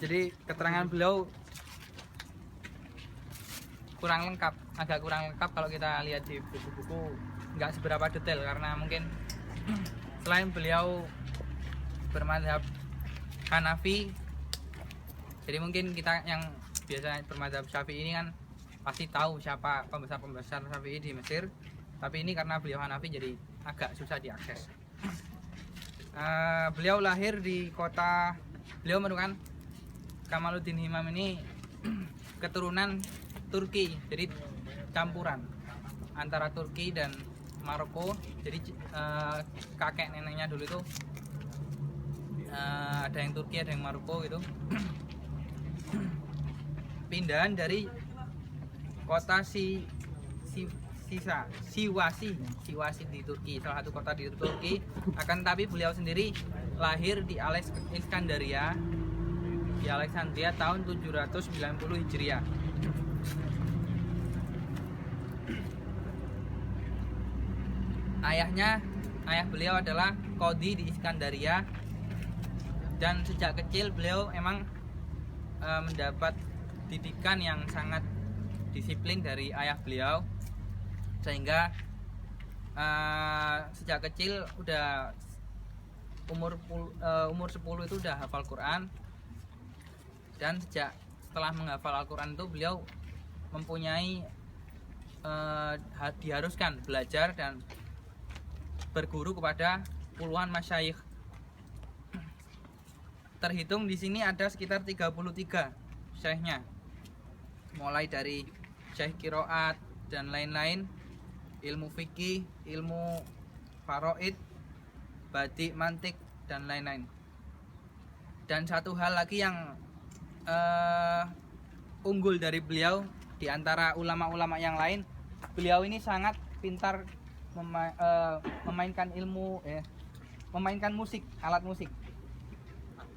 Jadi keterangan beliau agak kurang lengkap kalau kita lihat di buku-buku, nggak seberapa detail karena mungkin selain beliau bermadzhab Hanafi, jadi mungkin kita yang biasa bermadzhab Syafi'i ini kan pasti tahu siapa pembesar Syafi'i di Mesir, tapi ini karena beliau Hanafi jadi agak susah diakses. Beliau lahir di kota, beliau merupakan Kamaluddin Himam ini keturunan Turki, jadi campuran antara Turki dan Maroko. Jadi kakek neneknya dulu itu ada yang Turki, ada yang Maroko gitu. Pindahan dari kota Siwasi di Turki, salah satu kota di Turki. Akan tapi beliau sendiri lahir di Alexandria tahun 790 Hijriah. Ayah beliau adalah Qadhi di Iskandaria, dan sejak kecil beliau emang mendapat didikan yang sangat disiplin dari ayah beliau, sehingga sejak kecil udah umur 10 itu udah hafal Quran. Dan setelah menghafal Al-Quran itu beliau mempunyai diharuskan belajar dan berguru kepada puluhan masyayikh. Terhitung di sini ada sekitar 33 syekhnya, mulai dari syekh qiraat dan lain-lain, ilmu fikih, ilmu faraid, badi, mantik dan lain-lain. Dan satu hal lagi yang unggul dari beliau di antara ulama-ulama yang lain, beliau ini sangat pintar memainkan musik, alat musik.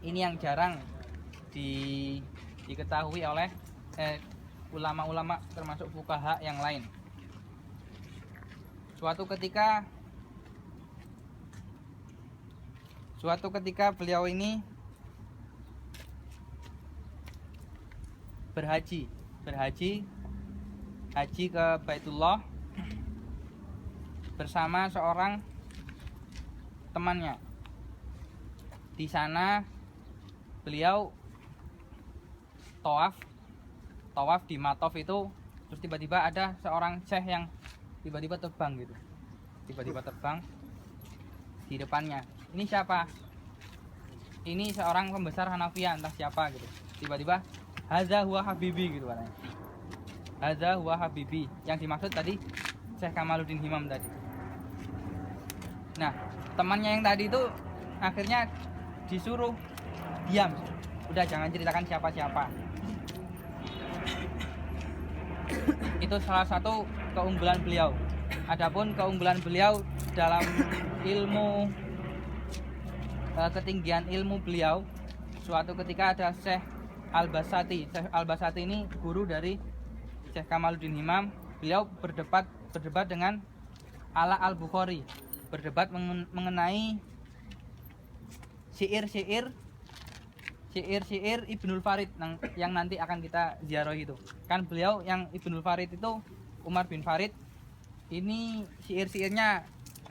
Ini yang jarang diketahui oleh ulama-ulama termasuk fuqaha yang lain. Suatu ketika beliau ini berhaji ke Baitullah bersama seorang temannya. Di sana beliau tawaf di Matof itu, terus tiba-tiba ada seorang syekh yang tiba-tiba terbang di depannya. Ini siapa? Ini seorang pembesar Hanafiyah, entah siapa gitu. Tiba-tiba hadza huwa habibi gitu katanya. Hadza huwa habibi. Yang dimaksud tadi Syekh Kamaluddin Himam tadi. Nah, temannya yang tadi itu akhirnya disuruh diam. Udah jangan ceritakan siapa-siapa. Itu salah satu keunggulan beliau. Adapun keunggulan beliau dalam ilmu, ketinggian ilmu beliau, suatu ketika ada Syekh Al-Basati. Syekh Al-Basati ini guru dari Syekh Kamaluddin Himam. Beliau berdebat dengan Ala Al-Bukhari, berdebat mengenai syair Ibnul Farid yang nanti akan kita ziarah itu. Kan beliau yang Ibnul Farid itu Umar bin Farid. Ini syair-syairnya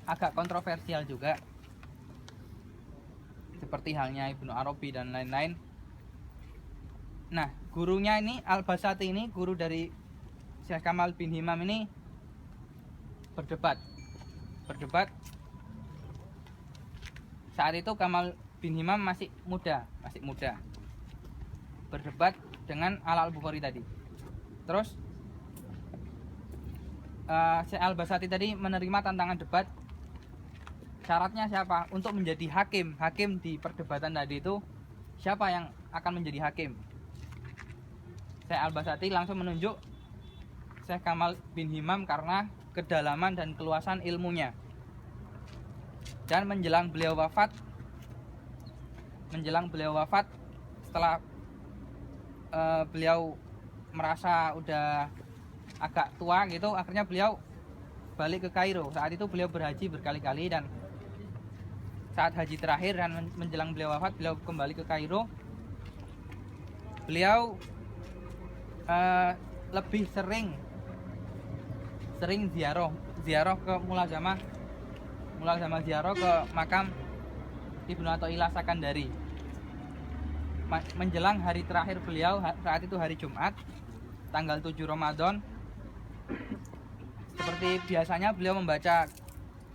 agak kontroversial juga, seperti halnya Ibnu Arabi dan lain-lain. Nah, gurunya ini Al-Basati ini, guru dari Syekh Kamal bin Himam ini berdebat. Saat itu Kamal bin Himam masih muda. Berdebat dengan Al-Bukhari tadi. Terus Syekh Al-Basati tadi menerima tantangan debat. Syaratnya siapa? Untuk menjadi hakim di perdebatan tadi itu, siapa yang akan menjadi hakim? Syekh Al-Basati langsung menunjuk Syekh Kamal bin Himam karena kedalaman dan keluasan ilmunya. Dan menjelang beliau wafat, setelah beliau merasa udah agak tua gitu, akhirnya beliau balik ke Kairo. Saat itu beliau berhaji berkali-kali, dan saat haji terakhir dan menjelang beliau wafat, beliau kembali ke Kairo. beliau lebih sering ziarah ke mulazamah ziarah ke makam Ibnu Athaillah Sakandari menjelang hari terakhir beliau. Saat itu hari Jumat tanggal 7 Ramadan. Seperti biasanya beliau membaca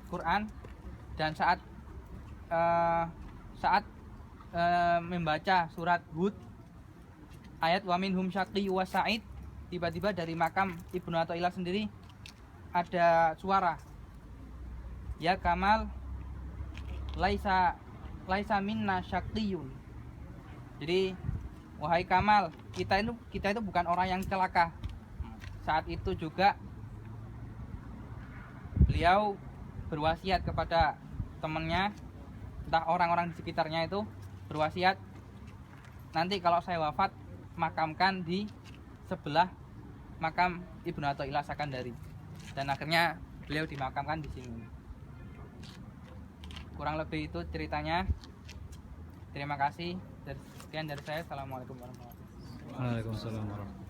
Quran, dan saat membaca surat Hud ayat wa minhum syaqi wa sa'id, tiba-tiba dari makam Ibnu Athaillah sendiri ada suara, ya Kamal laisa minna syaqiyun. Jadi wahai Kamal, kita itu bukan orang yang celaka. Saat itu juga beliau berwasiat kepada temannya, entah orang-orang di sekitarnya itu, berwasiat, nanti kalau saya wafat makamkan di sebelah makam Ibnu Athaillah Sakandari. Dan akhirnya beliau dimakamkan di sini. Kurang lebih itu ceritanya. Terima kasih. Sekian dari saya. Assalamualaikum warahmatullahi wabarakatuh. Waalaikumsalam warahmatullahi wabarakatuh.